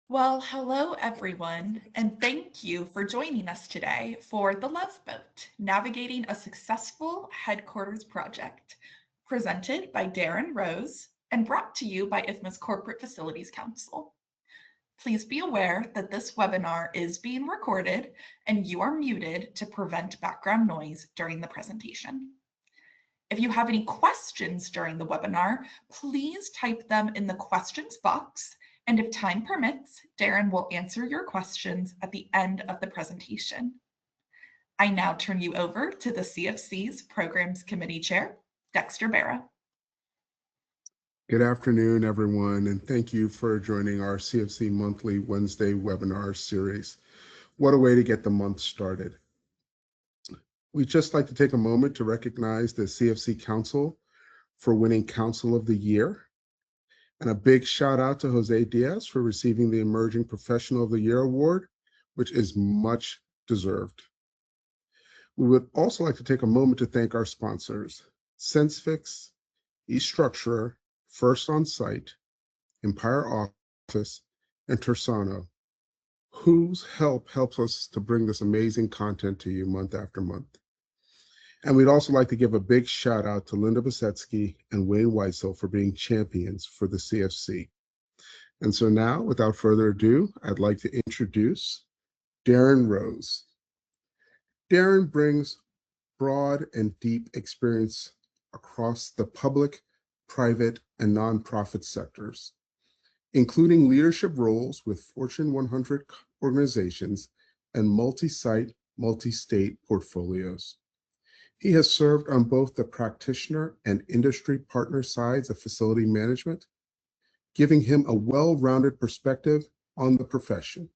Well, hello everyone, and thank you for joining us today for The Love Boat, Navigating a Successful Headquarters Project, presented by Darren Rose and brought to you by IFMA's Corporate Facilities Council. Please be aware that this webinar is being recorded and you are muted to prevent background noise during the presentation. If you have any questions during the webinar, please type them in the questions box, and if time permits, Darren will answer your questions at the end of the presentation. I now turn you over to the CFC's Programs Committee Chair, Dexter Barra. Good afternoon, everyone, and thank you for joining our CFC Monthly Wednesday webinar series. What a way to get the month started. We'd just like to take a moment to recognize the CFC Council for winning Council of the Year, and a big shout out to Jose Diaz for receiving the Emerging Professional of the Year award, which is much deserved. We would also like to take a moment to thank our sponsors, SenseFix, eStructurer, First On Site, Empire Office, and Tersano, whose help helps us to bring this amazing content to you month after month. And we'd also like to give a big shout out to Linda Basetsky and Wayne Weitzel for being champions for the CFC. And so now, without further ado, I'd like to introduce Darren Rose. Darren brings broad and deep experience across the public, private, and nonprofit sectors, including leadership roles with Fortune 100 organizations and multi-site, multi-state portfolios. He has served on both the practitioner and industry partner sides of facility management, giving him a well-rounded perspective on the profession.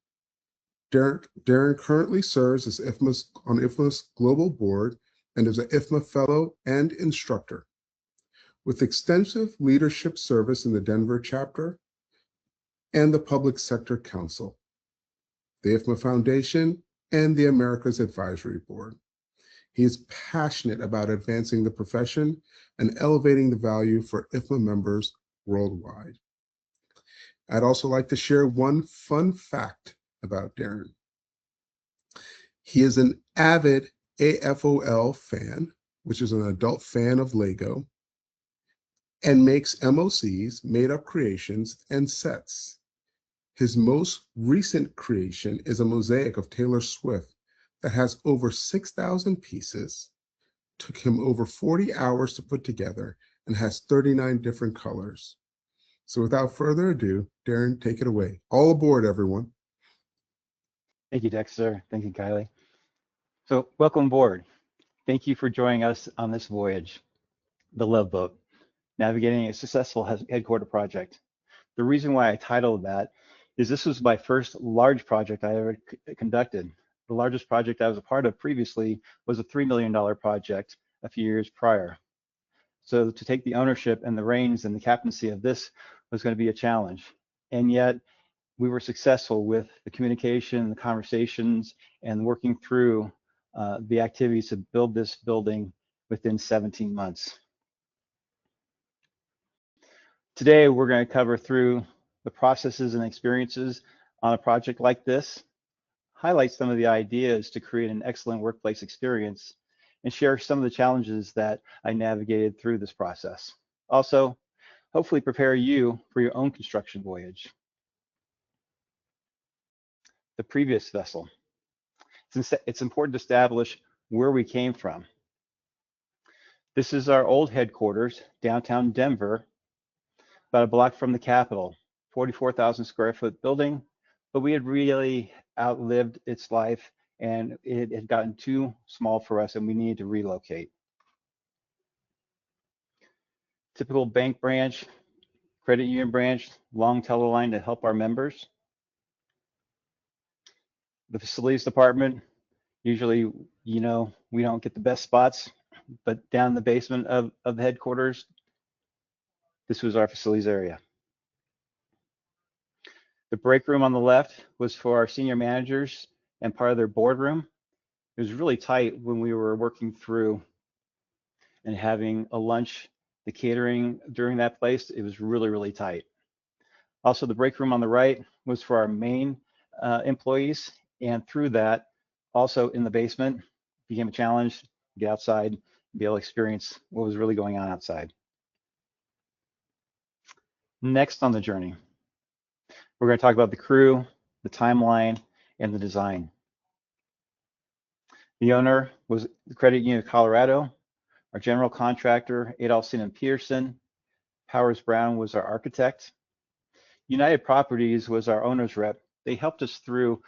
Darren currently serves as on IFMA's global board and is an IFMA fellow and instructor. With extensive leadership service in the Denver chapter and the Public Sector Council, the IFMA Foundation, and the Americas Advisory Board. He is passionate about advancing the profession and elevating the value for IFMA members worldwide. I'd also like to share one fun fact about Darren. He is an avid AFOL fan, which is an adult fan of Lego, and makes MOCs, made-up creations, and sets. His most recent creation is a mosaic of Taylor Swift that has over 6,000 pieces, took him over 40 hours to put together, and has 39 different colors. So without further ado, Darren, take it away. All aboard, everyone. Thank you, Dexter. Thank you, Kylie. So welcome aboard. Thank you for joining us on this voyage, the Love Boat, navigating a successful headquarter project. The reason why I titled that is this was my first large project I ever conducted. The largest project I was a part of previously was a $3 million project a few years prior. So to take the ownership and the reins and the captaincy of this was going to be a challenge. And yet we were successful with the communication, the conversations, and working through the activities to build this building within 17 months. Today, we're going to cover through the processes and experiences on a project like this, highlight some of the ideas to create an excellent workplace experience, and share some of the challenges that I navigated through this process. Also, hopefully prepare you for your own construction voyage. The previous vessel. It's important to establish where we came from. This is our old headquarters, downtown Denver, about a block from the Capitol, 44,000 square foot building, but we had really outlived its life and it had gotten too small for us and we needed to relocate. Typical bank branch, credit union branch, long teller line to help our members. The facilities department, usually, we don't get the best spots, but down in the basement of the headquarters, this was our facilities area. The break room on the left was for our senior managers and part of their boardroom. It was really tight when we were working through and having a lunch, the catering during that place, it was really, really tight. Also, the break room on the right was for our main employees, and through that, also in the basement, became a challenge to get outside, be able to experience what was really going on outside. Next on the journey, we're going to talk about the crew, the timeline, and the design. The owner was the Credit Union of Colorado. Our general contractor, Adolphson and Pearson. Powers Brown was our architect. United Properties was our owner's rep. They helped us through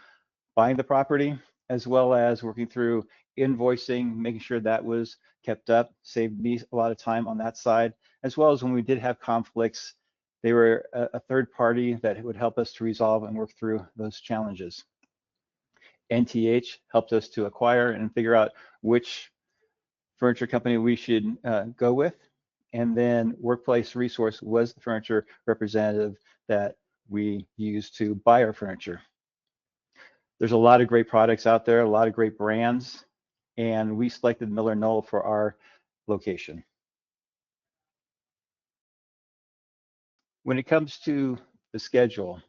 buying the property, as well as working through invoicing, making sure that was kept up, saved me a lot of time on that side, as well as when we did have conflicts, they were a third party that would help us to resolve and work through those challenges. NTH helped us to acquire and figure out which furniture company we should go with. And then Workplace Resource was the furniture representative that we used to buy our furniture. There's a lot of great products out there, a lot of great brands, and we selected Miller Knoll for our location. When it comes to the schedule,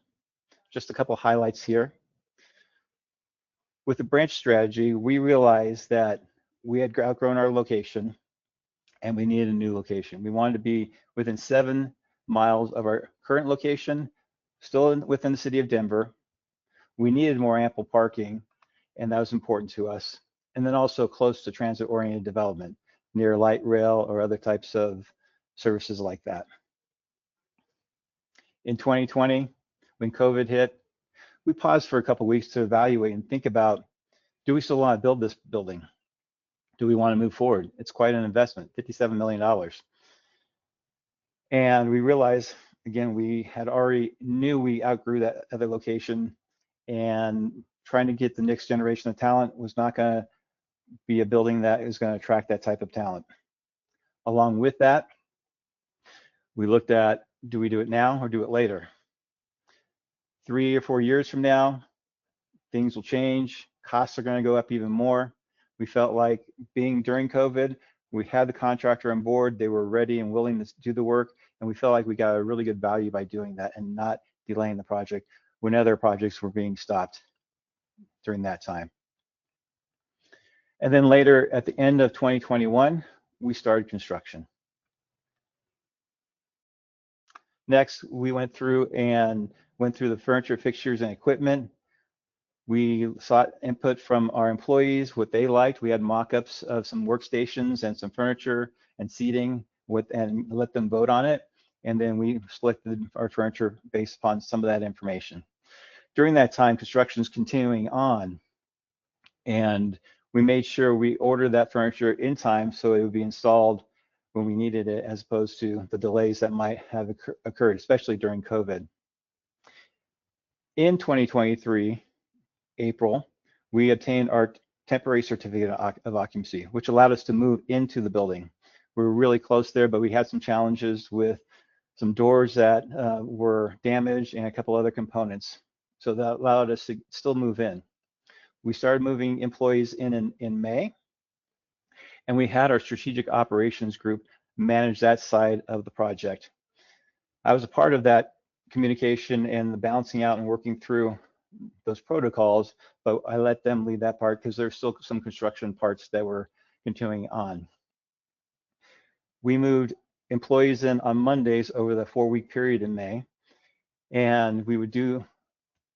just a couple highlights here. With the branch strategy, we realized that we had outgrown our location and we needed a new location. We wanted to be within 7 miles of our current location, still within the city of Denver. We needed more ample parking, and that was important to us. And then also close to transit-oriented development, near light rail or other types of services like that. In 2020, when COVID hit, we paused for a couple of weeks to evaluate and think about, do we still want to build this building? Do we want to move forward? It's quite an investment, $57 million. And we realized, again, we had already knew we outgrew that other location, and trying to get the next generation of talent was not going to be a building that is going to attract that type of talent. Along with that, we looked at, do we do it now or do it later? 3 or 4 years from now, things will change. Costs are going to go up even more. We felt like being during COVID, we had the contractor on board. They were ready and willing to do the work. And we felt like we got a really good value by doing that and not delaying the project when other projects were being stopped during that time. And then later at the end of 2021, we started construction. Next, we went through the furniture, fixtures, and equipment. We sought input from our employees, what they liked. We had mock-ups of some workstations and some furniture and seating and let them vote on it. And then we selected our furniture based upon some of that information. During that time, construction is continuing on, and we made sure we ordered that furniture in time so it would be installed when we needed it, as opposed to the delays that might have occurred, especially during COVID. In 2023, April, we obtained our temporary certificate of occupancy, which allowed us to move into the building. We were really close there, but we had some challenges with some doors that were damaged and a couple other components. So that allowed us to still move in. We started moving employees in May, and we had our strategic operations group manage that side of the project. I was a part of that communication and the balancing out and working through those protocols, but I let them lead that part because there's still some construction parts that were continuing on. We moved employees in on Mondays over the 4-week period in May, and we would do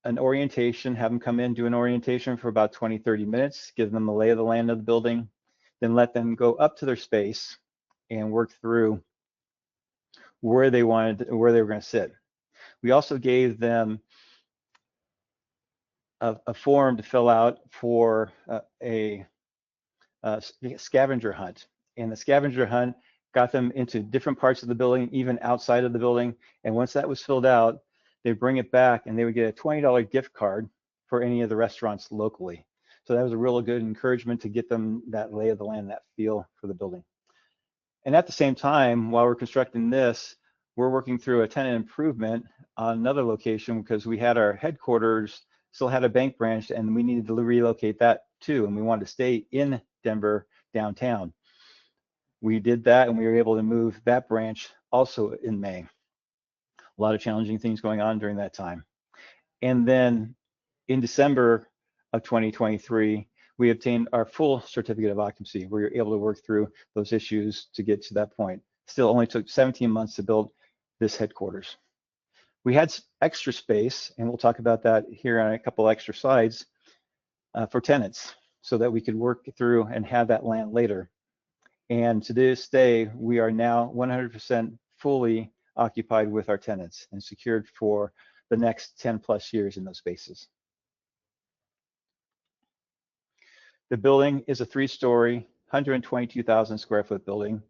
an orientation, have them come in, do an orientation for about 20-30 minutes, give them the lay of the land of the building, then let them go up to their space and work through where they were going to sit. We also gave them a form to fill out for a scavenger hunt, and the scavenger hunt got them into different parts of the building, even outside of the building. And once that was filled out, they bring it back and they would get a $20 gift card for any of the restaurants locally. So that was a real good encouragement to get them that lay of the land, that feel for the building. And at the same time, while we're constructing this, we're working through a tenant improvement on another location because we had our headquarters, still had a bank branch, and we needed to relocate that too. And we wanted to stay in Denver downtown. We did that, and we were able to move that branch also in May. A lot of challenging things going on during that time. And then in December of 2023, we obtained our full certificate of occupancy. We were able to work through those issues to get to that point. Still only took 17 months to build this headquarters. We had extra space, and we'll talk about that here on a couple extra slides, for tenants, so that we could work through and have that land later. And to this day, we are now 100% fully occupied with our tenants and secured for the next 10 plus years in those spaces. The building is a 3-story, 122,000 square foot building.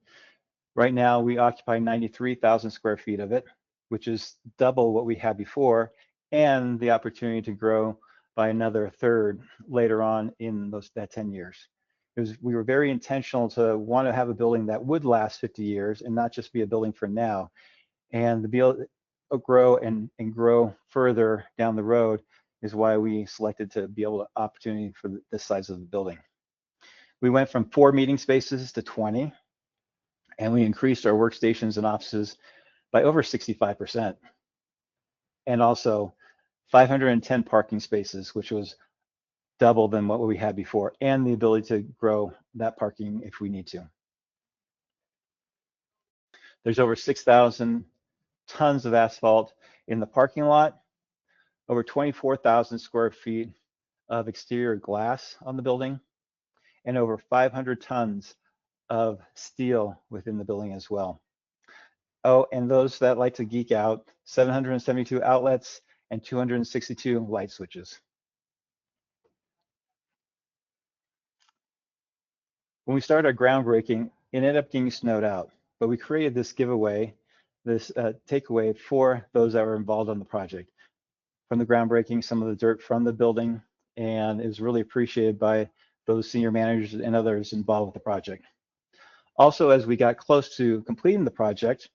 Right now, we occupy 93,000 square feet of it, which is double what we had before, and the opportunity to grow by another third later on in that 10 years. We were very intentional to want to have a building that would last 50 years and not just be a building for now, and to be able to grow and grow further down the road is why we selected to be able to opportunity for this size of the building. We went from 4 meeting spaces to 20, and we increased our workstations and offices by over 65%, and also 510 parking spaces, which was double than what we had before, and the ability to grow that parking if we need to. There's over 6,000 tons of asphalt in the parking lot, over 24,000 square feet of exterior glass on the building, and over 500 tons of steel within the building as well. Oh, and those that like to geek out, 772 outlets and 262 light switches. When we started our groundbreaking, it ended up getting snowed out, but we created this giveaway, this takeaway for those that were involved on the project. From the groundbreaking, some of the dirt from the building, and it was really appreciated by those senior managers and others involved with the project. Also, as we got close to completing the project,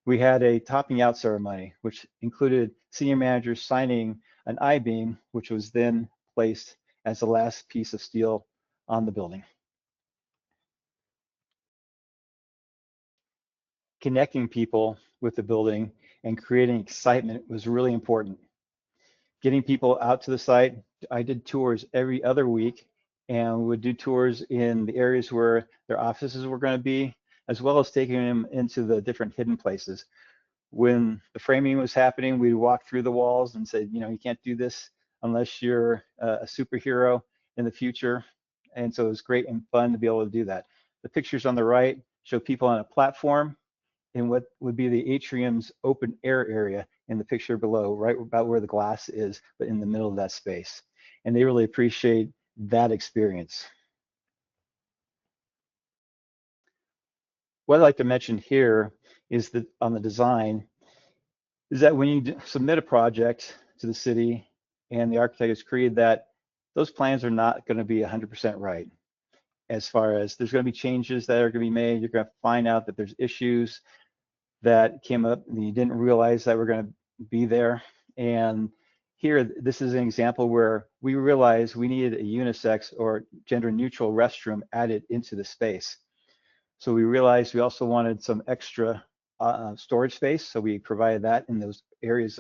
we had a topping out ceremony, which included senior managers signing an I-beam, which was then placed as the last piece of steel on the building. Connecting people with the building and creating excitement was really important. Getting people out to the site, I did tours every other week, and we would do tours in the areas where their offices were going to be, as well as taking them into the different hidden places. When the framing was happening, we'd walk through the walls and say, you know, you can't do this unless you're a superhero in the future. And so it was great and fun to be able to do that. The pictures on the right show people on a platform in what would be the atrium's open air area in the picture below, right about where the glass is, but in the middle of that space. And they really appreciate that experience. What I'd like to mention here is that on the design, is that when you submit a project to the city and the architect has created that, those plans are not going to be 100% right. As far as there's going to be changes that are going to be made, you're going to find out that there's issues that came up and you didn't realize that were going to be there. And here, this is an example where we realized we needed a unisex or gender neutral restroom added into the space. So we realized we also wanted some extra storage space. So we provided that in those areas.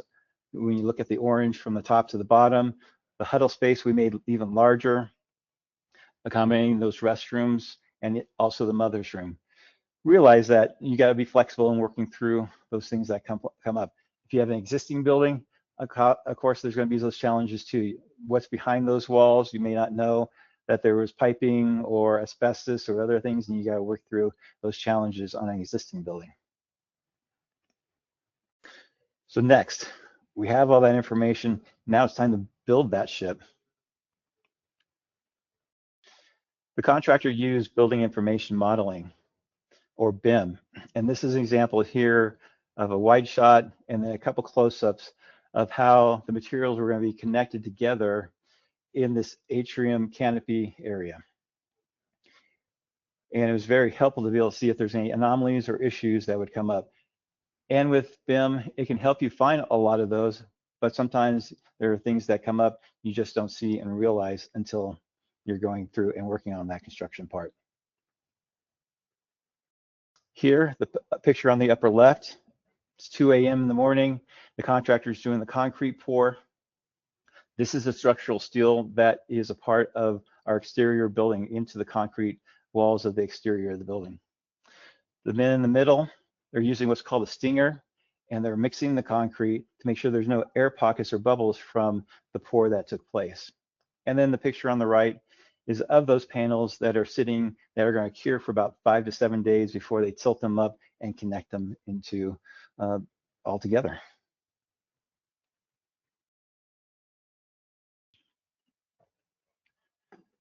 When you look at the orange from the top to the bottom, the huddle space we made even larger, accommodating those restrooms and also the mother's room. Realize that you got to be flexible in working through those things that come up. If you have an existing building, of course, there's going to be those challenges too. What's behind those walls? You may not know that there was piping or asbestos or other things, and you got to work through those challenges on an existing building. So next, we have all that information. Now it's time to build that ship. The contractor used building information modeling, or BIM. And this is an example here of a wide shot and then a couple close-ups of how the materials were going to be connected together in this atrium canopy area. And it was very helpful to be able to see if there's any anomalies or issues that would come up. And with BIM, it can help you find a lot of those, but sometimes there are things that come up you just don't see and realize until you're going through and working on that construction part. Here, the picture on the upper left It's 2 a.m. in the morning. The contractor's doing the concrete pour. This is the structural steel that is a part of our exterior building into the concrete walls of the exterior of the building. The men in the middle, they're using what's called a stinger, and they're mixing the concrete to make sure there's no air pockets or bubbles from the pour that took place. And then the picture on the right is of those panels that are sitting, that are going to cure for about 5 to 7 days before they tilt them up and connect them into all together.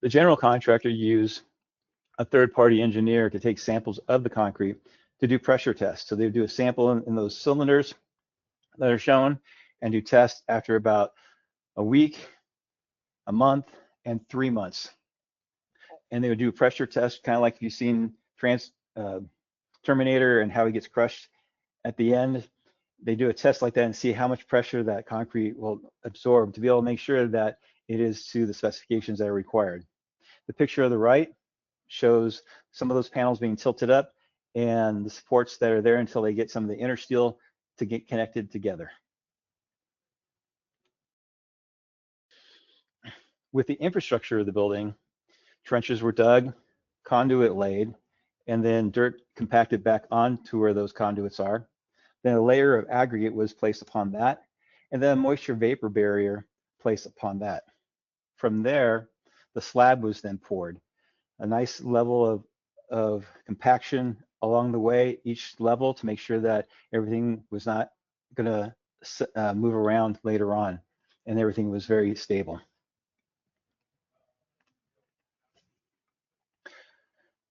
The general contractor used a third-party engineer to take samples of the concrete to do pressure tests. So they would do a sample in those cylinders that are shown and do tests after about a week, a month, and 3 months. And they would do a pressure test, kind of like you've seen Terminator and how he gets crushed at the end. They do a test like that and see how much pressure that concrete will absorb to be able to make sure that it is to the specifications that are required. The picture of the right shows some of those panels being tilted up and the supports that are there until they get some of the inner steel to get connected together. With the infrastructure of the building, trenches were dug, conduit laid, and then dirt compacted back onto where those conduits are. Then a layer of aggregate was placed upon that, and then a moisture vapor barrier placed upon that. From there, the slab was then poured. A nice level of compaction along the way, each level, to make sure that everything was not going to move around later on, and everything was very stable.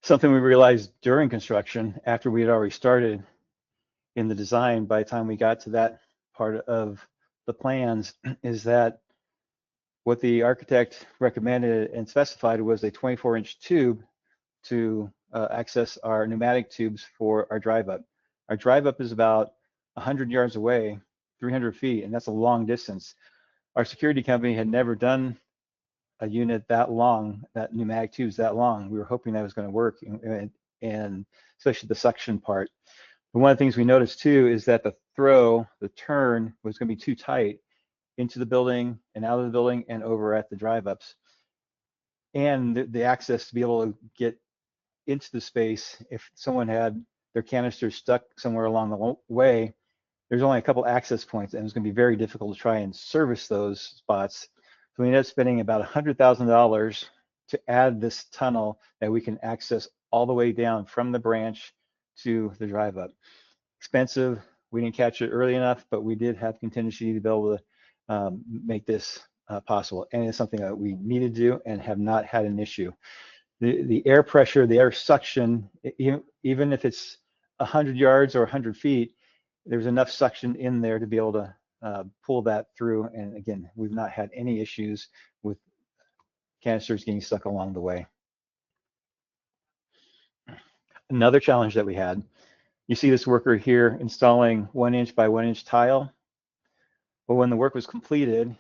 Something we realized during construction, after we had already started in the design, by the time we got to that part of the plans, is that what the architect recommended and specified was a 24-inch tube to access our pneumatic tubes for our drive up. Our drive up is about 100 yards away, 300 feet, and that's a long distance. Our security company had never done a unit that long, that pneumatic tubes that long. We were hoping that was going to work, and especially the suction part. But one of the things we noticed too is that the turn was going to be too tight into the building and out of the building and over at the drive ups. And the access to be able to get into the space, if someone had their canisters stuck somewhere along the way, there's only a couple access points, and it's going to be very difficult to try and service those spots. So we ended up spending about $100,000 to add this tunnel that we can access all the way down from the branch to the drive up. Expensive. We didn't catch it early enough, but we did have contingency to be able to make this possible. And it's something that we needed to do and have not had an issue. The air pressure, the air suction, even if it's 100 yards or 100 feet, there's enough suction in there to be able to pull that through. And again, we've not had any issues with canisters getting stuck along the way. Another challenge that we had, you see this worker here installing 1-inch by 1-inch tile. But when the work was completed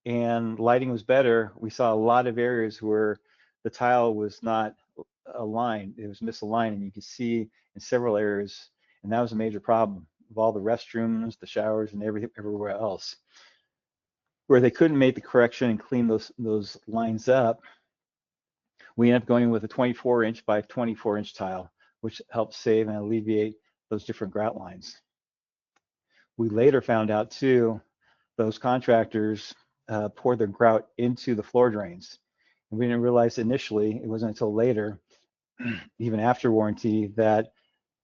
and lighting was better, we saw a lot of areas where the tile was not aligned. It was misaligned, and you could see in several areas, and that was a major problem of all the restrooms, the showers, and everywhere else. Where they couldn't make the correction and clean those lines up, we ended up going with a 24-inch by 24-inch tile, which helped save and alleviate those different grout lines. We later found out too, those contractors poured their grout into the floor drains. And we didn't realize initially, it wasn't until later, even after warranty, that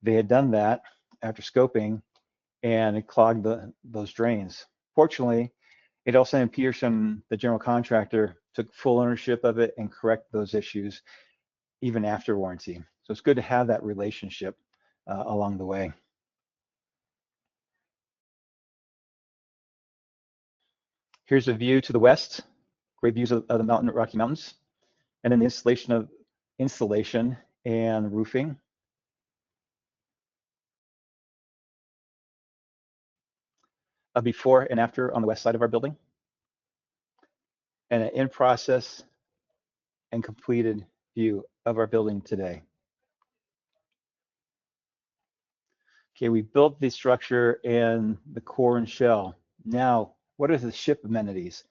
they had done that after scoping, and it clogged those drains. Fortunately, it also Peterson, the general contractor, took full ownership of it and correct those issues even after warranty. So it's good to have that relationship along the way. Here's a view to the west, great views of the Rocky Mountains, and then the installation and roofing. A before and after on the west side of our building, and an in process and completed view of our building today. Okay, we built the structure and the core and shell. Now, what are the ship amenities?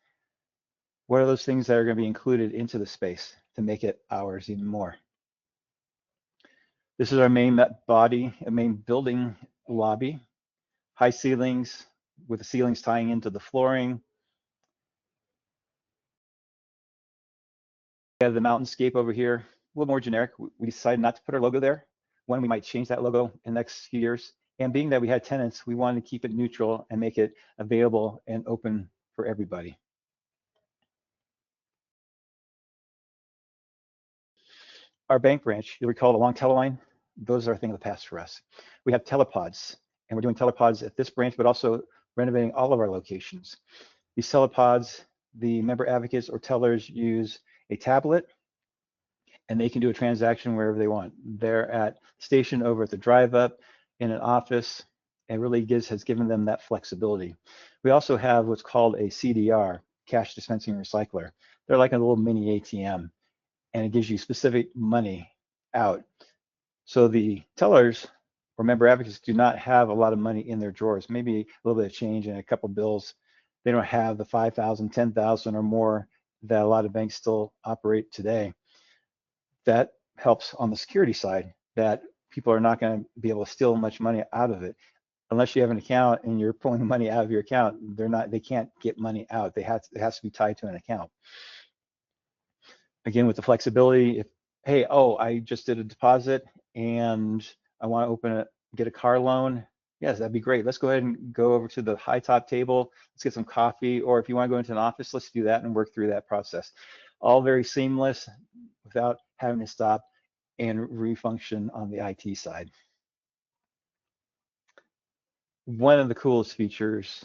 What are those things that are going to be included into the space to make it ours even more? This is our main body, a main building lobby, high ceilings with the ceilings tying into the flooring. We have the mountainscape over here, a little more generic. We decided not to put our logo there. One, we might change that logo in the next few years. And being that we had tenants, we wanted to keep it neutral and make it available and open for everybody. Our bank branch, you'll recall the long teleline, those are a thing of the past for us. We have telepods, and we're doing telepods at this branch, but also renovating all of our locations. These telepods, the member advocates or tellers use a tablet, and they can do a transaction wherever they want. They're at station, over at the drive up, in an office, and really has given them that flexibility. We also have what's called a CDR, cash dispensing recycler. They're like a little mini ATM, and it gives you specific money out. So the tellers or member advocates do not have a lot of money in their drawers, maybe a little bit of change and a couple bills. They don't have the 5,000, 10,000 or more that a lot of banks still operate today. That helps on the security side, that people are not going to be able to steal much money out of it. Unless you have an account and you're pulling money out of your account, they can't get money out. It has to be tied to an account. Again, with the flexibility, if, hey, oh, I just did a deposit and I want to get a car loan. Yes, that'd be great. Let's go ahead and go over to the high top table. Let's get some coffee. Or if you want to go into an office, let's do that and work through that process. All very seamless without having to stop and refunction on the IT side. One of the coolest features,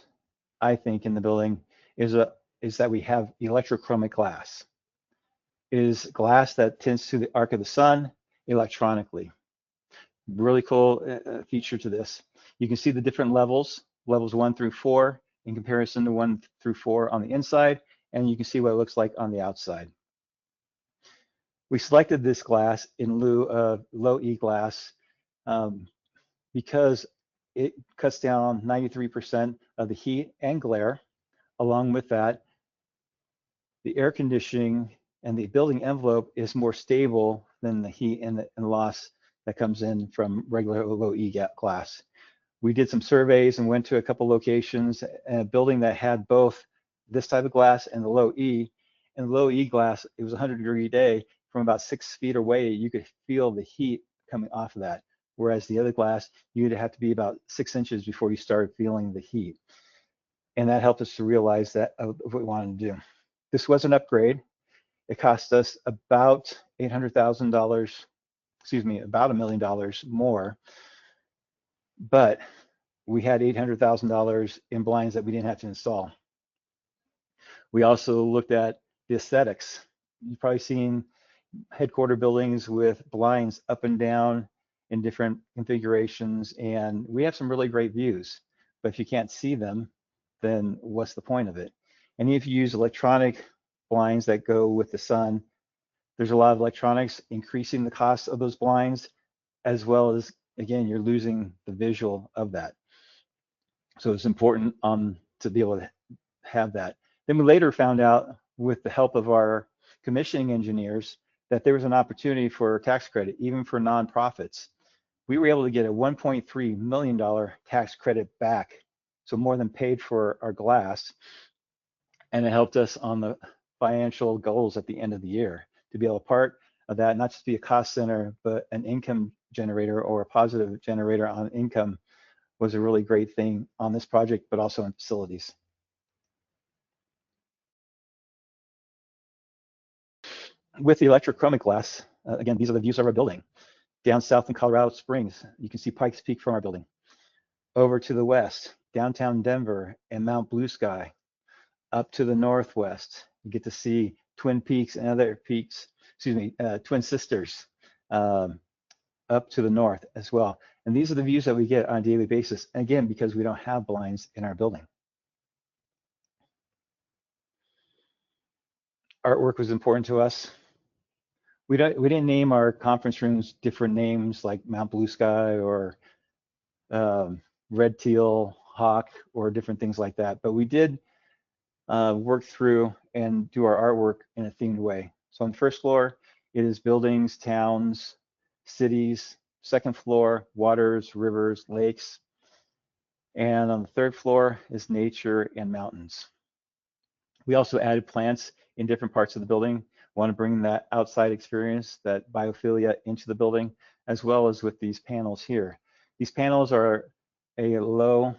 I think, in the building is that we have electrochromic glass. It is glass that tends to the arc of the sun electronically. Really cool feature to this. You can see the different levels 1 through 4 in comparison to 1 through 4 on the inside, and you can see what it looks like on the outside. We selected this glass in lieu of low E glass because it cuts down 93% of the heat and glare. Along with that, the air conditioning and the building envelope is more stable than the heat and loss that comes in from regular low E glass. We did some surveys and went to a couple locations, and a building that had both this type of glass and the low E. And the low E glass, it was a 100-degree day. From about 6 feet away, you could feel the heat coming off of that. Whereas the other glass, you'd have to be about 6 inches before you started feeling the heat. And that helped us to realize that of what we wanted to do. This was an upgrade. It cost us about $800,000, excuse me, about $1 million more. But we had $800,000 in blinds that we didn't have to install. We also looked at the aesthetics. You've probably seen headquarter buildings with blinds up and down in different configurations, and we have some really great views. But if you can't see them, then what's the point of it? And if you use electronic blinds that go with the sun, there's a lot of electronics increasing the cost of those blinds, as well as, again, you're losing the visual of that. So it's important to be able to have that. Then we later found out, with the help of our commissioning engineers, that there was an opportunity for a tax credit, even for nonprofits. We were able to get a $1.3 million tax credit back, so more than paid for our glass, and it helped us on the financial goals at the end of the year to be able to part of that, not just be a cost center, but an income generator or a positive generator on income, was a really great thing on this project, but also in facilities. With the electrochromic glass, again, these are the views of our building. Down south in Colorado Springs, you can see Pikes Peak from our building. Over to the west, downtown Denver and Mount Blue Sky. Up to the northwest, you get to see Twin Peaks and other peaks, Twin Sisters, up to the north as well. And these are the views that we get on a daily basis, again, because we don't have blinds in our building. Artwork was important to us. We didn't name our conference rooms different names like Mount Blue Sky or red teal, hawk, or different things like that. But we did work through and do our artwork in a themed way. So on the first floor, it is buildings, towns, cities. Second floor, waters, rivers, lakes. And on the third floor is nature and mountains. We also added plants in different parts of the building. Want to bring that outside experience, that biophilia, into the building, as well as with these panels here. These panels are a low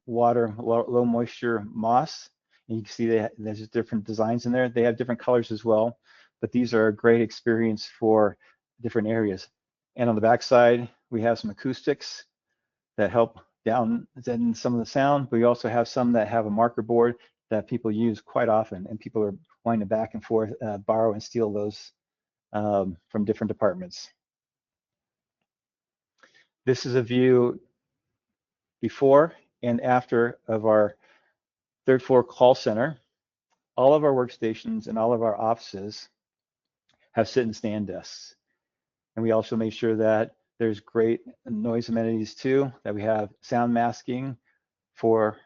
water, low moisture moss. And you can see there's different designs in there. They have different colors as well, but these are a great experience for different areas. And on the back side, we have some acoustics that help down some of the sound. But we also have some that have a marker board that people use quite often, and people are wanting to back and forth, borrow and steal those from different departments. This is a view before and after of our third floor call center. All of our workstations and all of our offices have sit and stand desks. And we also make sure that there's great noise amenities too, that we have sound masking for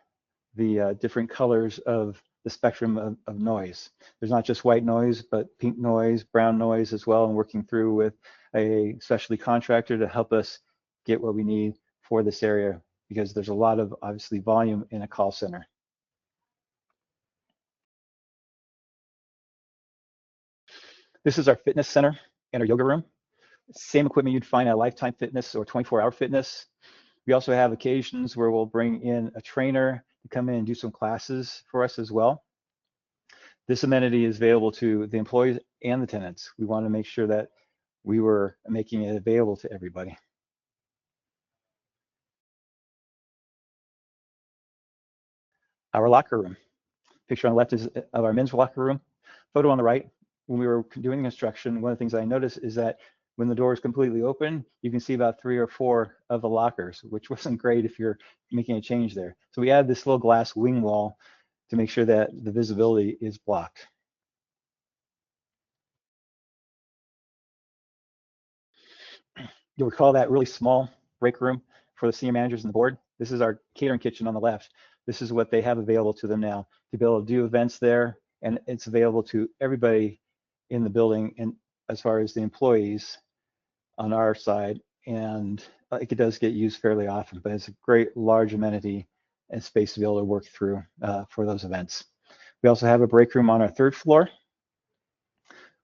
the different colors of the spectrum of noise. There's not just white noise, but pink noise, brown noise as well, and working through with a specialty contractor to help us get what we need for this area, because there's a lot of obviously volume in a call center. This is our fitness center and our yoga room. Same equipment you'd find at Lifetime Fitness or 24-hour fitness. We also have occasions where we'll bring in a trainer to come in and do some classes for us as well. This amenity is available to the employees and the tenants. We want to make sure that we were making it available to everybody. Our locker room. Picture on the left is of our men's locker room. Photo on the right. When we were doing construction, one of the things I noticed is that when the door is completely open, you can see about 3 or 4 of the lockers, which wasn't great if you're making a change there. So we added this little glass wing wall to make sure that the visibility is blocked. You'll recall that really small break room for the senior managers and the board. This is our catering kitchen on the left. This is what they have available to them now to be able to do events there, and it's available to everybody in the building, and as far as the employees on our side, and it does get used fairly often, but it's a great large amenity and space to be able to work through for those events. We also have a break room on our third floor.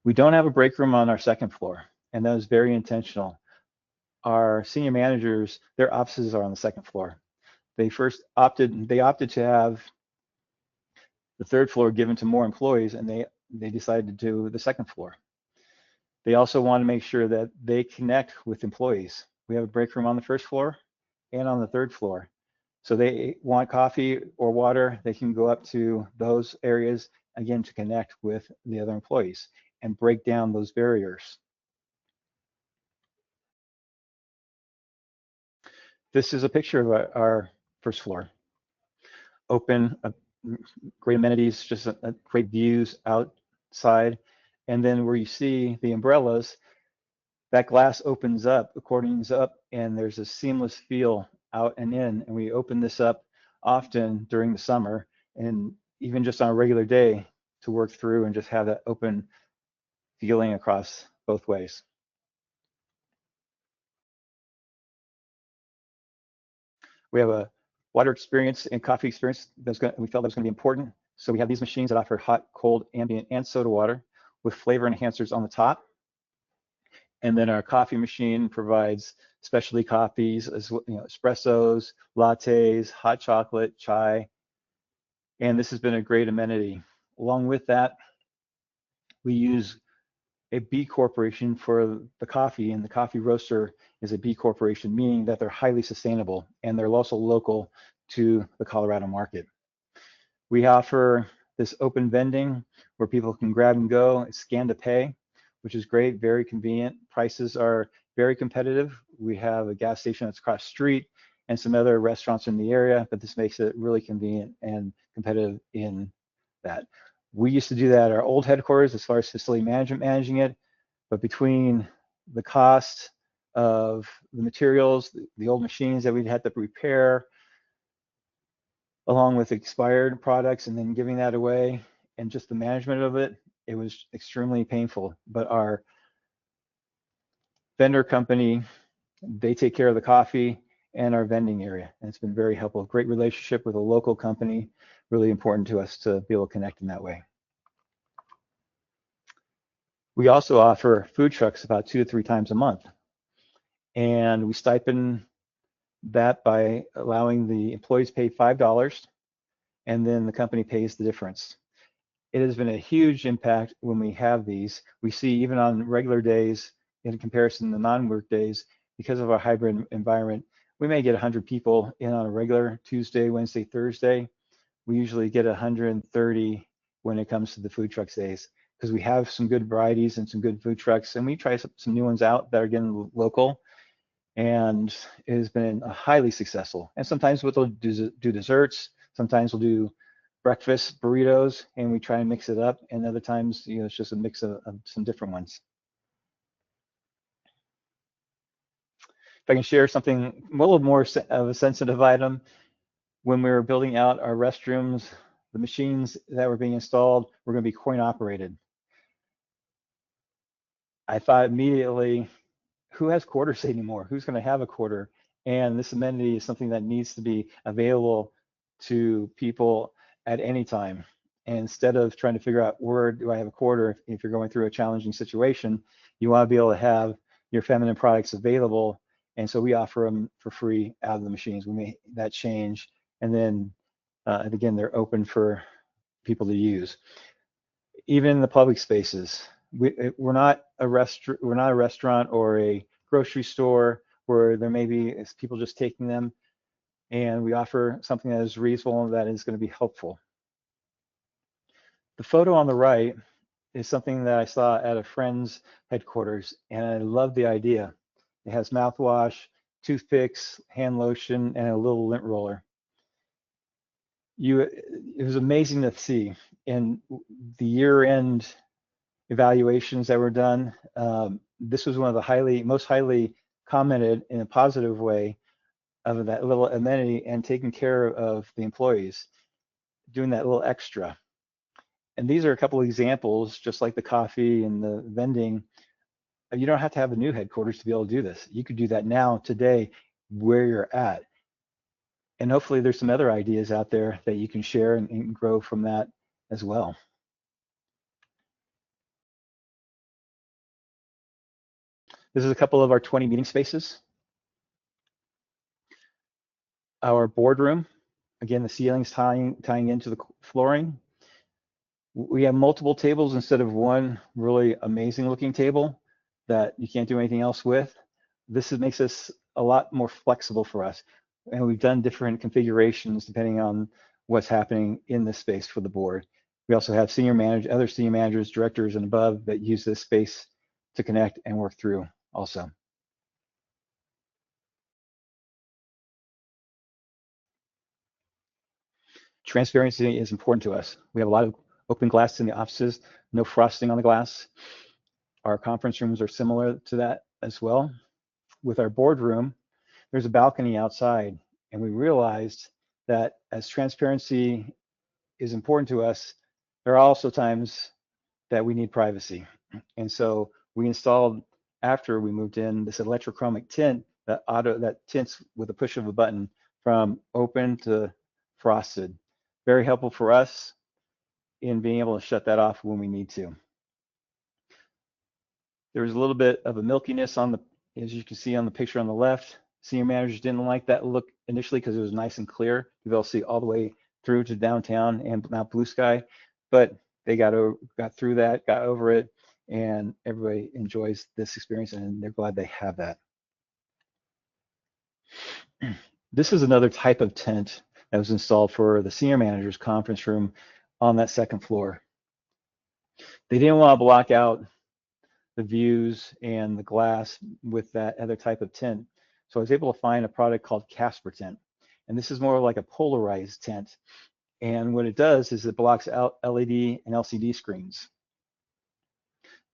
We don't have a break room on our second floor, and that was very intentional. Our senior managers, their offices are on the second floor. They opted to have the third floor given to more employees, and they decided to do the second floor. They also want to make sure that they connect with employees. We have a break room on the first floor and on the third floor. So they want coffee or water, they can go up to those areas, again, to connect with the other employees and break down those barriers. This is a picture of our first floor. Open, great amenities, just great views outside. And then where you see the umbrellas, that glass opens up, accordings up, and there's a seamless feel out and in. And we open this up often during the summer, and even just on a regular day to work through and just have that open feeling across both ways. We have a water experience and coffee experience we felt that was going to be important. So we have these machines that offer hot, cold, ambient, and soda water with flavor enhancers on the top. And then our coffee machine provides specialty coffees, as espressos, lattes, hot chocolate, chai. And this has been a great amenity. Along with that, we use a B corporation for the coffee, and the coffee roaster is a B corporation, meaning that they're highly sustainable and they're also local to the Colorado market. We offer this open vending where people can grab and go, scan to pay, which is great, very convenient. Prices are very competitive. We have a gas station that's across the street and some other restaurants in the area, but this makes it really convenient and competitive in that. We used to do that at our old headquarters as far as facility management managing it, but between the cost of the materials, the old machines that we'd had to repair, along with expired products, and then giving that away, and just the management of it, it was extremely painful. But our vendor company, they take care of the coffee and our vending area, and it's been very helpful. Great relationship with a local company, really important to us to be able to connect in that way. We also offer food trucks about 2 to 3 times a month, and we stipend that by allowing the employees pay $5, and then the company pays the difference. It has been a huge impact when we have these. We see even on regular days, in comparison to non-work days, because of our hybrid environment, we may get 100 people in on a regular Tuesday, Wednesday, Thursday. We usually get 130 when it comes to the food trucks days, because we have some good varieties and some good food trucks, and we try some new ones out that are getting local, and it has been highly successful. And sometimes we'll do desserts, sometimes we'll do breakfast burritos, and we try and mix it up, and other times, you know, it's just a mix of some different ones. If I can share something a little more of a sensitive item, when we were building out our restrooms, the machines that were being installed were going to be coin operated. I thought immediately, who has quarters anymore? Who's going to have a quarter? And this amenity is something that needs to be available to people at any time. And instead of trying to figure out where do I have a quarter, if you're going through a challenging situation, you want to be able to have your feminine products available. And so we offer them for free out of the machines. We made that change, and then and again, they're open for people to use. Even in the public spaces, we're not a restaurant or a grocery store where there may be people just taking them, and we offer something that is reasonable and that is going to be helpful. The photo on the right is something that I saw at a friend's headquarters, and I love the idea. It has mouthwash, toothpicks, hand lotion, and a little lint roller. It was amazing to see. In the year-end evaluations that were done, this was one of the most highly commented in a positive way of that little amenity and taking care of the employees, doing that little extra. And these are a couple of examples, just like the coffee and the vending. You don't have to have a new headquarters to be able to do this. You could do that now, today, where you're at. And hopefully there's some other ideas out there that you can share and grow from that as well. This is a couple of our 20 meeting spaces. Our boardroom, again, the ceiling's tying into the flooring. We have multiple tables instead of one really amazing looking table that you can't do anything else with. This makes us a lot more flexible for us. And we've done different configurations depending on what's happening in this space for the board. We also have other senior managers, directors, and above that use this space to connect and work through also. Transparency is important to us. We have a lot of open glass in the offices, no frosting on the glass. Our conference rooms are similar to that as well. With our boardroom, there's a balcony outside, and we realized that as transparency is important to us, there are also times that we need privacy. And so we installed, after we moved in, this electrochromic tint that tints with a push of a button from open to frosted. Very helpful for us in being able to shut that off when we need to. There was a little bit of a milkiness on as you can see on the picture on the left. Senior managers didn't like that look initially because it was nice and clear. You'll be able to see all the way through to downtown and now blue sky, but they got through that, got over it, and everybody enjoys this experience, and they're glad they have that. This is another type of tent that was installed for the senior manager's conference room on that second floor. They didn't want to block out the views and the glass with that other type of tent. So I was able to find a product called Casper tent. And this is more like a polarized tent. And what it does is it blocks out LED and LCD screens.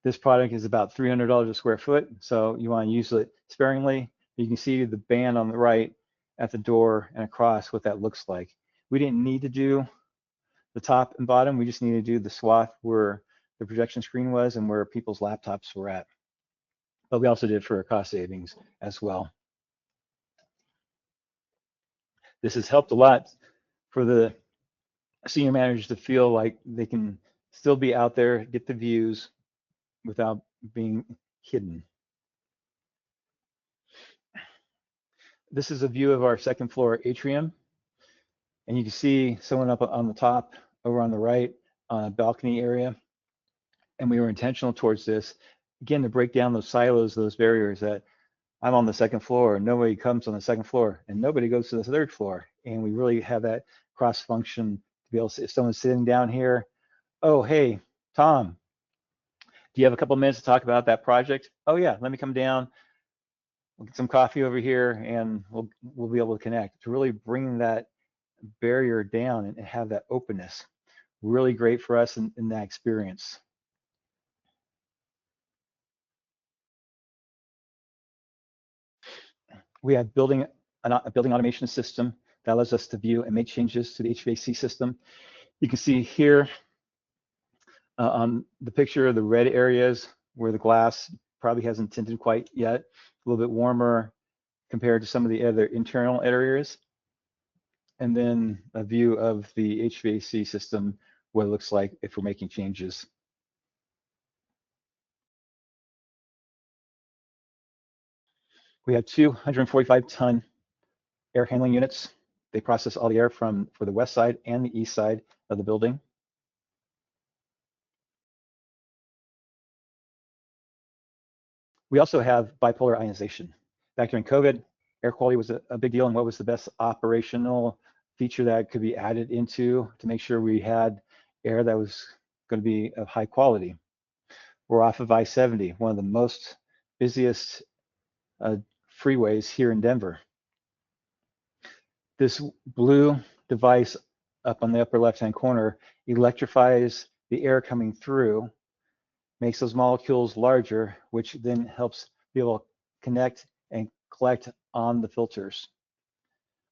This product is about $300 a square foot, so you want to use it sparingly. You can see the band on the right at the door and across what that looks like. We didn't need to do the top and bottom. We just needed to do the swath where the projection screen was and where people's laptops were at. But we also did it for cost savings as well. This has helped a lot for the senior managers to feel like they can still be out there, get the views without being hidden. This is a view of our second floor atrium. And you can see someone up on the top over on the right on a balcony area. And we were intentional towards this, again, to break down those silos, those barriers that I'm on the second floor, and nobody comes on the second floor, and nobody goes to the third floor. And we really have that cross function to be able to see if someone's sitting down here, oh, hey, Tom, do you have a couple minutes to talk about that project? Oh yeah, let me come down. We'll get some coffee over here and we'll be able to connect. To really bring that barrier down and have that openness. Really great for us in that experience. We have a building automation system that allows us to view and make changes to the HVAC system. You can see here on the picture, the red areas where the glass probably hasn't tinted quite yet, a little bit warmer compared to some of the other internal areas. And then a view of the HVAC system, what it looks like if we're making changes. We have 245-ton air handling units. They process all the air for the west side and the east side of the building. We also have bipolar ionization. Back during COVID, air quality was a big deal, and what was the best operational feature that could be added into to make sure we had air that was going to be of high quality. We're off of I-70, one of the most busiest freeways here in Denver. This blue device up on the upper left-hand corner electrifies the air coming through, makes those molecules larger, which then helps be able to connect and collect on the filters.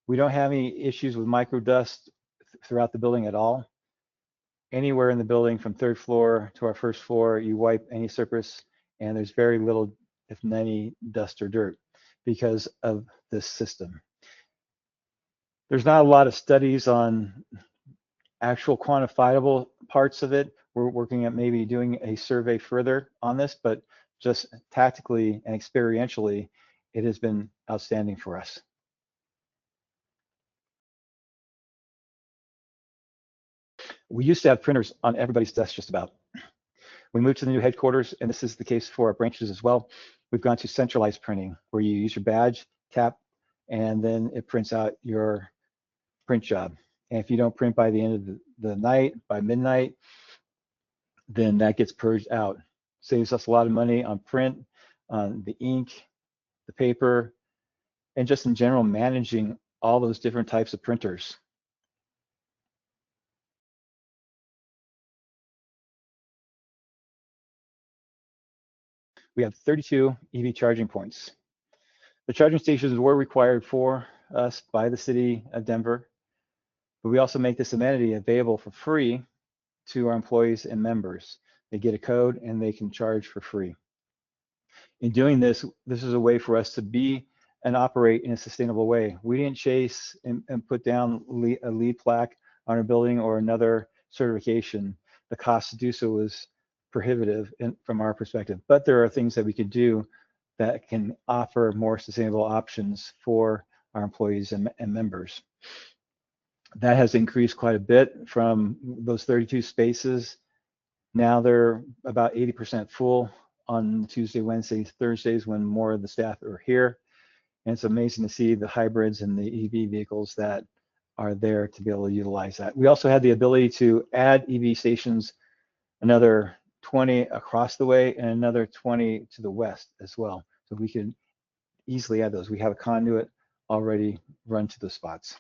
We don't have any issues with microdust throughout the building at all. Anywhere in the building from third floor to our first floor, you wipe any surface and there's very little, if any, dust or dirt because of this system. There's not a lot of studies on actual quantifiable parts of it. We're working at maybe doing a survey further on this, but just tactically and experientially, it has been outstanding for us. We used to have printers on everybody's desk just about. We moved to the new headquarters, and this is the case for our branches as well. We've gone to centralized printing, where you use your badge, tap, and then it prints out your print job. And if you don't print by the end of the night, by midnight, then that gets purged out. Saves us a lot of money on print, on the ink, the paper, and just in general managing all those different types of printers. We have 32 EV charging points. The charging stations were required for us by the city of Denver, but we also make this amenity available for free to our employees and members. They get a code and they can charge for free. In doing this, this is a way for us to be and operate in a sustainable way. We didn't chase and put down a LEED plaque on our building or another certification. The cost to do so was prohibitive from our perspective, but there are things that we could do that can offer more sustainable options for our employees and members. That has increased quite a bit from those 32 spaces. Now they're about 80% full on Tuesday, Wednesdays, Thursdays when more of the staff are here. And it's amazing to see the hybrids and the EV vehicles that are there to be able to utilize that. We also had the ability to add EV stations, another 20 across the way and another 20 to the west as well. So we can easily add those. We have a conduit already run to the spots.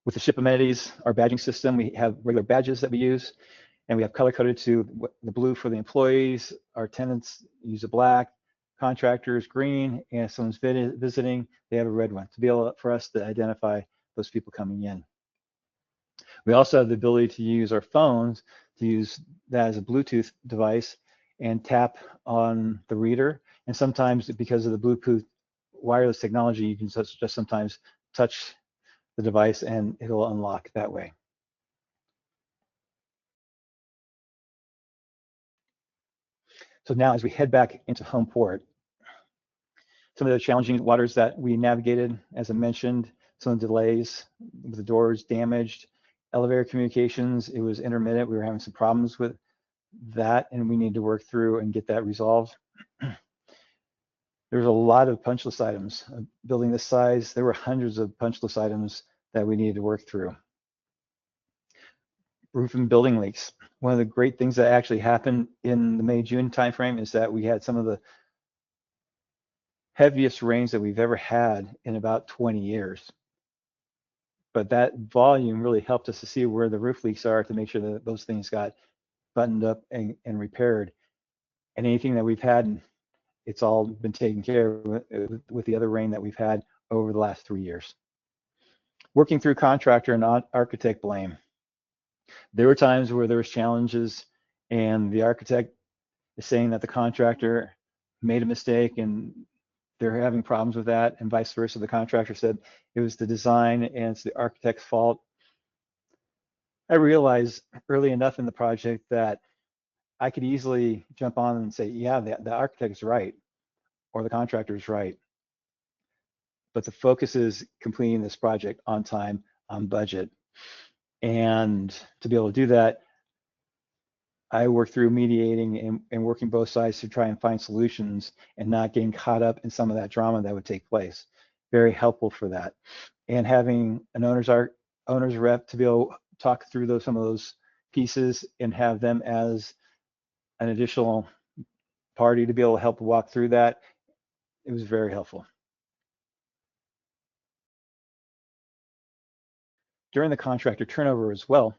With the ship amenities, our badging system, we have regular badges that we use, and we have color-coded to the blue for the employees. Our tenants use a black, contractors green, and if someone's visiting, they have a red one to be able for us to identify those people coming in. We also have the ability to use our phones to use that as a Bluetooth device and tap on the reader. And sometimes because of the Bluetooth wireless technology, you can just sometimes touch the device and it'll unlock that way. So now as we head back into home port, some of the challenging waters that we navigated, as I mentioned, some of the delays with the doors damaged, elevator communications, it was intermittent. We were having some problems with that and we need to work through and get that resolved. There's a lot of punch list items. Building this size, there were hundreds of punch list items that we needed to work through. Roof and building leaks. One of the great things that actually happened in the May-June timeframe is that we had some of the heaviest rains that we've ever had in about 20 years. But that volume really helped us to see where the roof leaks are to make sure that those things got buttoned up and repaired. And anything that we've had, it's all been taken care of with the other rain that we've had over the last 3 years. Working through contractor and architect blame. There were times where there was challenges and the architect is saying that the contractor made a mistake and they're having problems with that, and vice versa. The contractor said it was the design and it's the architect's fault. I realized early enough in the project that I could easily jump on and say, yeah, the architect is right or the contractor is right. But the focus is completing this project on time, on budget. And to be able to do that, I work through mediating and working both sides to try and find solutions and not getting caught up in some of that drama that would take place. Very helpful for that. And having an owner's rep to be able to talk through some of those pieces and have them as an additional party to be able to help walk through that, it was very helpful. During the contractor turnover as well,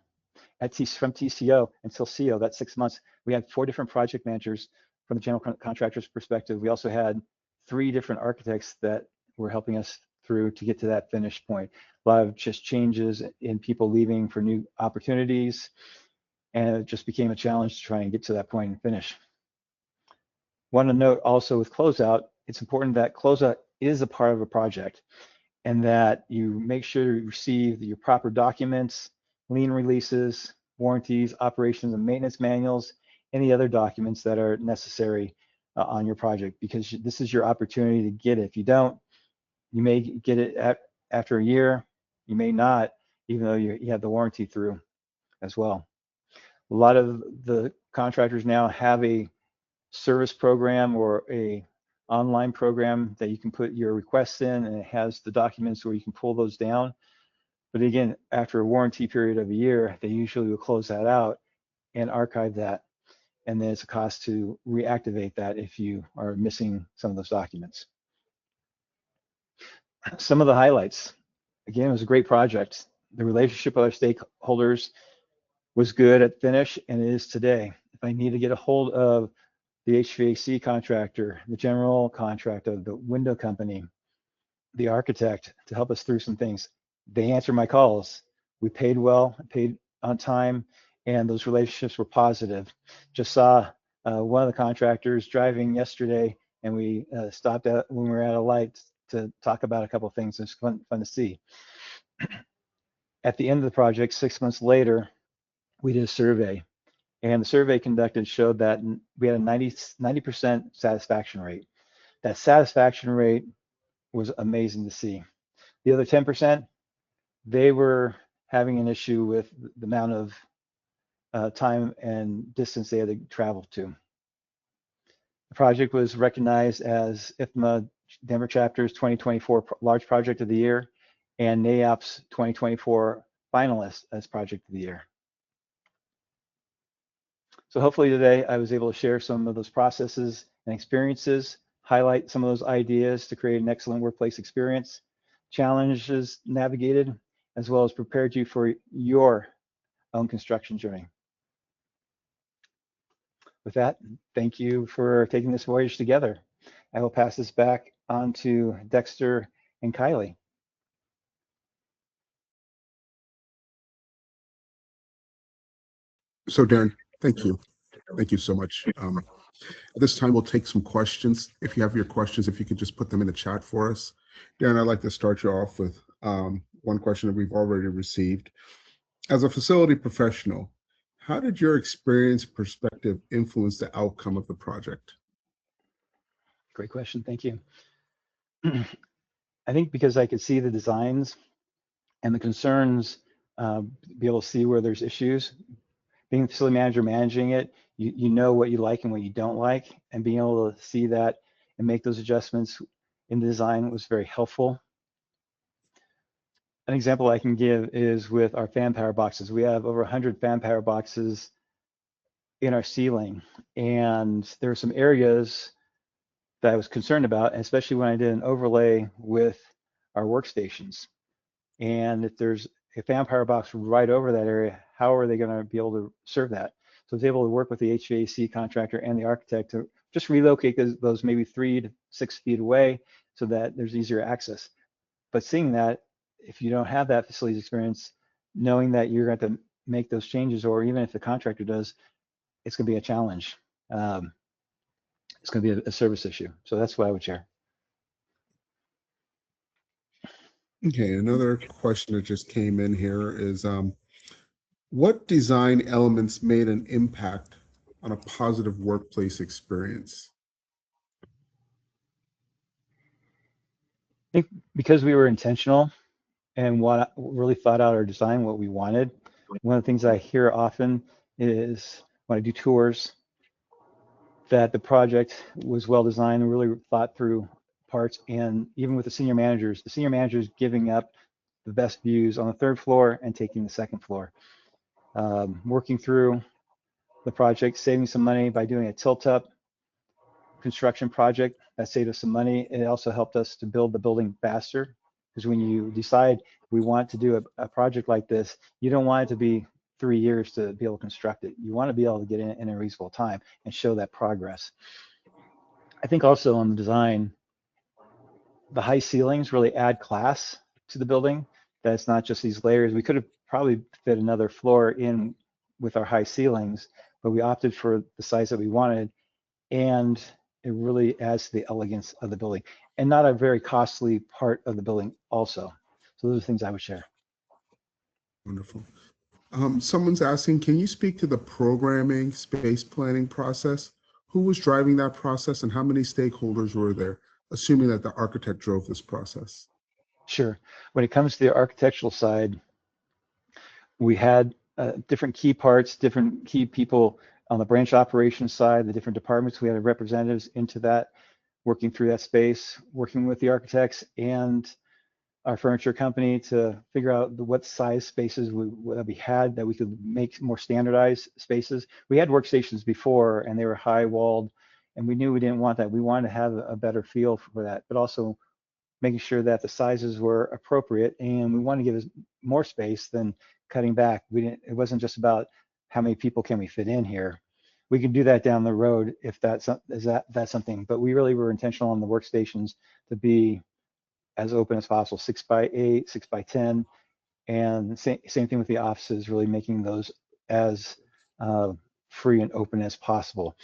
from TCO until CO, that's 6 months, we had 4 different project managers from the general contractor's perspective. We also had 3 different architects that were helping us through to get to that finish point. A lot of just changes in people leaving for new opportunities, and it just became a challenge to try and get to that point and finish. Want to note also with closeout, it's important that closeout is a part of a project and that you make sure you receive your proper documents, lien releases, warranties, operations and maintenance manuals, any other documents that are necessary on your project, because this is your opportunity to get it. If you don't, you may get it after a year, you may not, even though you have the warranty through as well. A lot of the contractors now have a service program or a online program that you can put your requests in, and it has the documents where you can pull those down. But again, after a warranty period of a year, they usually will close that out and archive that. And then it's a cost to reactivate that if you are missing some of those documents. Some of the highlights. Again, it was a great project. The relationship with our stakeholders was good at finish, and it is today. If I need to get a hold of the HVAC contractor, the general contractor, the window company, the architect to help us through some things, they answer my calls. We paid well, paid on time, and those relationships were positive. Just saw one of the contractors driving yesterday, and we stopped when we were at a light to talk about a couple of things. It's fun to see. At the end of the project, 6 months later, we did a survey, and the survey conducted showed that we had a 90% satisfaction rate. That satisfaction rate was amazing to see. The other 10%, they were having an issue with the amount of time and distance they had to travel to. The project was recognized as IFMA Denver Chapter's 2024 Large Project of the Year and NAIOP's 2024 finalist as Project of the Year. So hopefully today I was able to share some of those processes and experiences, highlight some of those ideas to create an excellent workplace experience, challenges navigated, as well as prepared you for your own construction journey. With that, thank you for taking this voyage together. I will pass this back on to Dexter and Kylie. So Darren, thank you. Thank you so much. At this time, we'll take some questions. If you have your questions, if you could just put them in the chat for us. Darren, I'd like to start you off with one question that we've already received. As a facility professional, how did your experience perspective influence the outcome of the project? Great question, thank you. I think because I could see the designs and the concerns, be able to see where there's issues. Being a facility manager managing it, you know what you like and what you don't like, and being able to see that and make those adjustments in the design was very helpful. An example I can give is with our fan power boxes. We have over 100 fan power boxes in our ceiling, and there are some areas that I was concerned about, especially when I did an overlay with our workstations. And if there's a fan power box right over that area, how are they going to be able to serve that? So I was able to work with the HVAC contractor and the architect to just relocate those maybe 3 to 6 feet away so that there's easier access. But seeing that, if you don't have that facilities experience, knowing that you're going to make those changes, or even if the contractor does, it's going to be a challenge. It's going to be a service issue. So that's what I would share. Okay, another question that just came in here is, what design elements made an impact on a positive workplace experience? I think because we were intentional and what really thought out our design, what we wanted. One of the things I hear often is when I do tours, that the project was well designed and really thought through parts. And even with the senior managers giving up the best views on the 3rd floor and taking the 2nd floor. Working through the project, saving some money by doing a tilt-up construction project that saved us some money. It also helped us to build the building faster, because when you decide we want to do a project like this, you don't want it to be 3 years to be able to construct it. You want to be able to get in a reasonable time and show that progress. I think also on the design, the high ceilings really add class to the building. That it's not just these layers. We could have probably fit another floor in with our high ceilings, but we opted for the size that we wanted, and it really adds to the elegance of the building, and not a very costly part of the building also. So those are things I would share. Wonderful. Someone's asking, can you speak to the programming space planning process? Who was driving that process, and how many stakeholders were there, assuming that the architect drove this process? Sure. When it comes to the architectural side, we had different key parts, different key people on the branch operations side, the different departments. We had representatives into that, working through that space, working with the architects and our furniture company to figure out what size spaces we had that we could make more standardized spaces. We had workstations before and they were high walled, and we knew we didn't want that. We wanted to have a better feel for that, but also making sure that the sizes were appropriate, and we wanted to give us more space than cutting back. It wasn't just about how many people can we fit in here. We can do that down the road if that's something, but we really were intentional on the workstations to be as open as possible, 6x8, 6x10, and same thing with the offices, really making those as free and open as possible.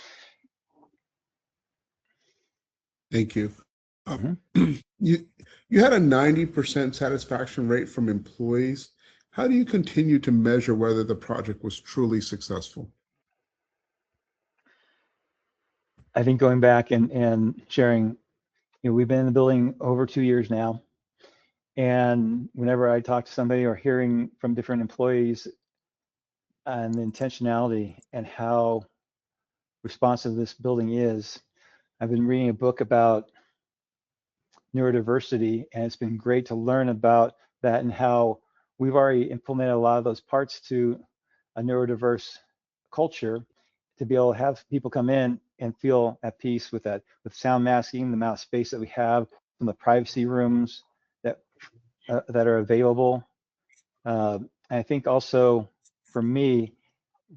Thank you. You had a 90% satisfaction rate from employees. How do you continue to measure whether the project was truly successful? I think going back and sharing, we've been in the building over 2 years now, and whenever I talk to somebody or hearing from different employees and the intentionality and how responsive this building is, I've been reading a book about neurodiversity, and it's been great to learn about that and how we've already implemented a lot of those parts to a neurodiverse culture to be able to have people come in and feel at peace with that, with sound masking, the amount of space that we have, from the privacy rooms that are available, I think also for me,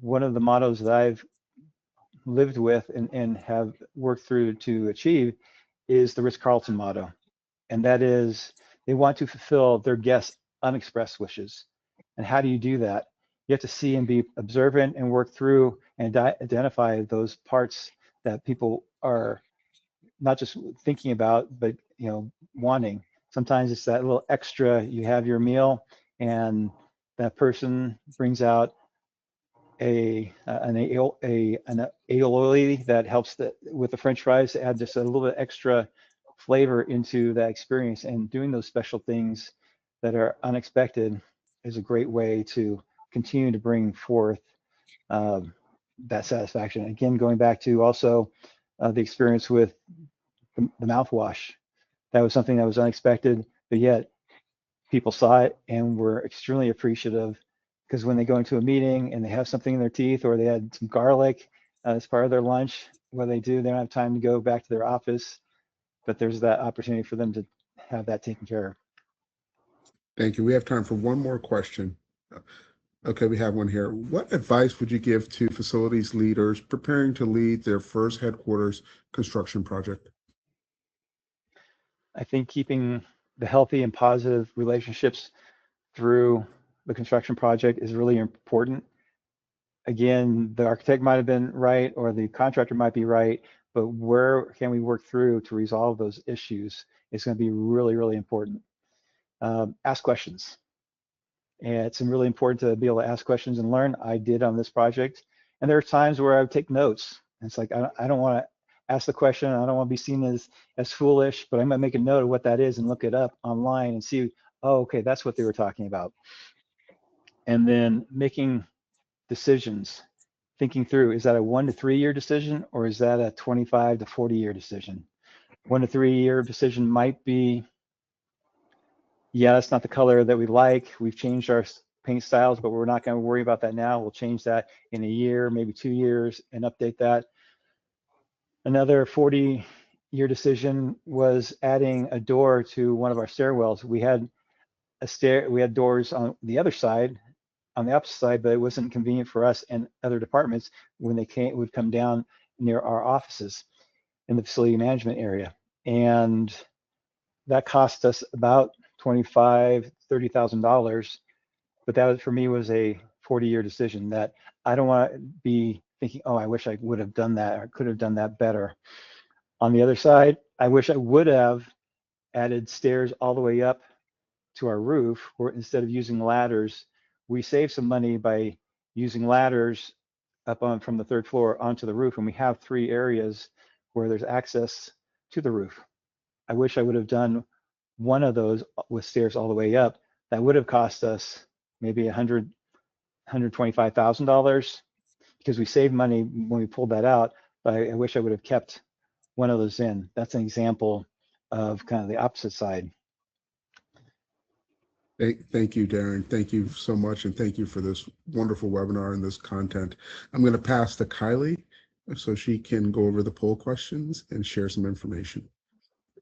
one of the mottos that I've lived with and have worked through to achieve is the Ritz-Carlton motto. And that is, they want to fulfill their guests' unexpressed wishes. And how do you do that? You have to see and be observant and work through and identify those parts that people are not just thinking about, but wanting. Sometimes it's that little extra. You have your meal, and that person brings out an aioli that helps with the French fries to add just a little bit extra flavor into that experience. And doing those special things that are unexpected is a great way to continue to bring forth that satisfaction. Again, going back to also the experience with the mouthwash. That was something that was unexpected, but yet people saw it and were extremely appreciative, because when they go into a meeting and they have something in their teeth, or they had some garlic as part of their lunch, what they do, they don't have time to go back to their office, but there's that opportunity for them to have that taken care of. Thank you. We have time for one more question. Okay, we have one here. What advice would you give to facilities leaders preparing to lead their first headquarters construction project? I think keeping the healthy and positive relationships through the construction project is really important. Again, the architect might have been right, or the contractor might be right, but where can we work through to resolve those issues is going to be really, really important. Ask questions. And it's really important to be able to ask questions and learn. I did on this project. And there are times where I would take notes. And it's like, I don't want to ask the question. I don't want to be seen as foolish, but I might make a note of what that is and look it up online and see, oh, okay, that's what they were talking about. And then making decisions, thinking through, is that a 1 to 3 year decision, or is that a 25 to 40 year decision? 1 to 3 year decision might be, yeah, that's not the color that we like. We've changed our paint styles, but we're not going to worry about that now. We'll change that in a year, maybe 2 years, and update that. Another 40-year decision was adding a door to one of our stairwells. We had doors on the other side, on the opposite side, but it wasn't convenient for us and other departments when they would come down near our offices in the facility management area. And that cost us about $25,000, $30,000. But that for me was a 40-year decision that I don't want to be thinking, oh, I wish I would have done that, or could have done that better. On the other side, I wish I would have added stairs all the way up to our roof, or instead of using ladders, we save some money by using ladders up from the 3rd floor onto the roof, and we have 3 areas where there's access to the roof. I wish I would have done one of those with stairs all the way up. That would have cost us maybe $125,000, because we saved money when we pulled that out, but I wish I would have kept one of those in. That's an example of kind of the opposite side. Thank you, Darren. Thank you so much, and thank you for this wonderful webinar and this content. I'm going to pass to Kylie so she can go over the poll questions and share some information.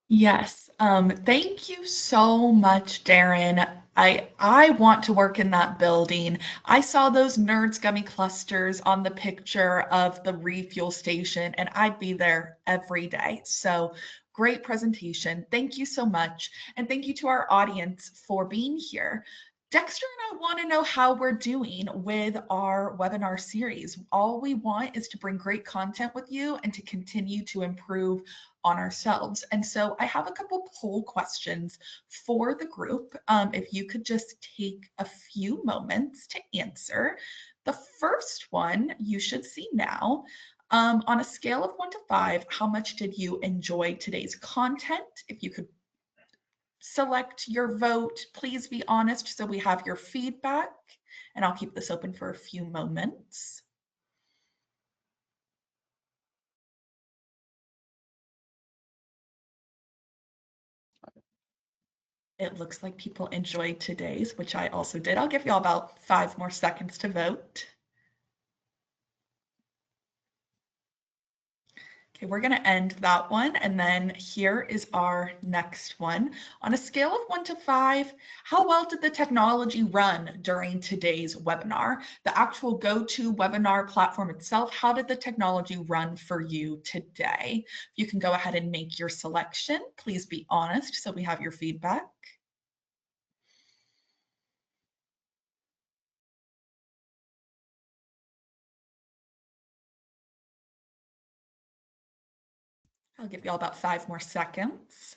Yes, thank you so much, Darren. I want to work in that building. I saw those Nerds Gummy clusters on the picture of the refuel station, and I'd be there every day. So great presentation. Thank you so much. And thank you to our audience for being here. Dexter and I want to know how we're doing with our webinar series. All we want is to bring great content with you and to continue to improve on ourselves. And so I have a couple poll questions for the group. If you could just take a few moments to answer. The first one you should see now. On a scale of 1 to 5, how much did you enjoy today's content? If you could select your vote, please be honest so we have your feedback. And I'll keep this open for a few moments. It looks like people enjoyed today's, which I also did. I'll give you all about 5 more seconds to vote. Okay, we're going to end that one. And then here is our next one. On a scale of 1 to 5, how well did the technology run during today's webinar? The actual GoToWebinar platform itself, how did the technology run for you today? You can go ahead and make your selection. Please be honest so we have your feedback. I'll give you all about 5 more seconds.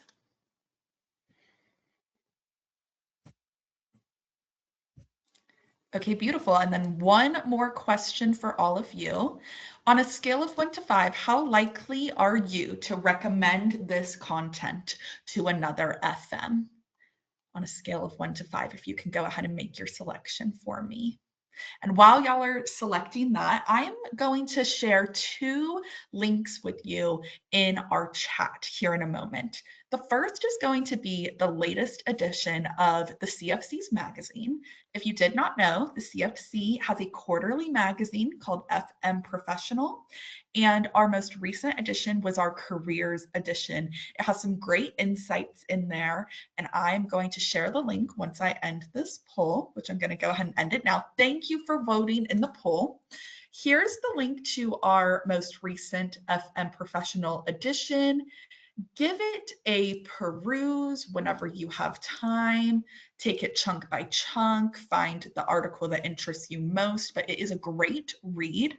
Okay, beautiful. And then one more question for all of you. On a scale of 1 to 5, how likely are you to recommend this content to another FM? On a scale of 1 to 5, if you can go ahead and make your selection for me. And while y'all are selecting that, I'm going to share 2 links with you in our chat here in a moment. The first is going to be the latest edition of the CFC's magazine. If you did not know, the CFC has a quarterly magazine called FM Professional, and our most recent edition was our careers edition. It has some great insights in there, and I'm going to share the link once I end this poll, which I'm going to go ahead and end it now. Thank you for voting in the poll. Here's the link to our most recent FM Professional edition. Give it a peruse whenever you have time. Take it chunk by chunk, find the article that interests you most, but it is a great read.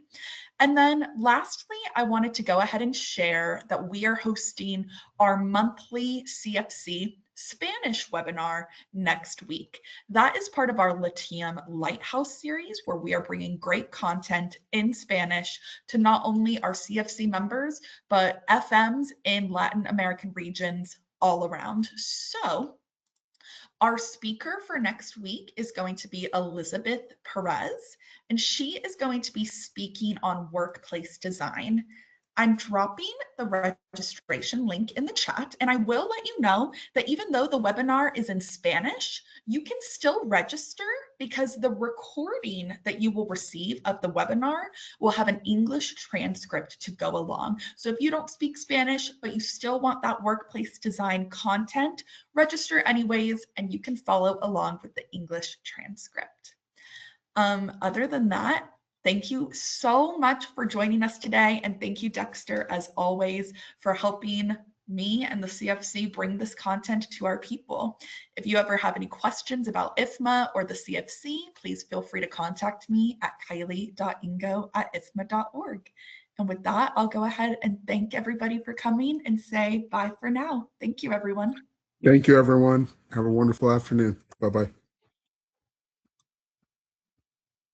And then lastly, I wanted to go ahead and share that we are hosting our monthly CFC Spanish webinar next week. That is part of our Latium Lighthouse series, where we are bringing great content in Spanish to not only our CFC members, but FMs in Latin American regions all around. So our speaker for next week is going to be Elizabeth Perez, and she is going to be speaking on workplace design. I'm dropping the registration link in the chat, and I will let you know that even though the webinar is in Spanish, you can still register because the recording that you will receive of the webinar will have an English transcript to go along. So if you don't speak Spanish, but you still want that workplace design content, register anyways, and you can follow along with the English transcript. Other than that, thank you so much for joining us today. And thank you, Dexter, as always, for helping me and the CFC bring this content to our people. If you ever have any questions about IFMA or the CFC, please feel free to contact me at kylie.ingo@ifma.org. And with that, I'll go ahead and thank everybody for coming and say bye for now. Thank you, everyone. Thank you, everyone. Have a wonderful afternoon. Bye-bye.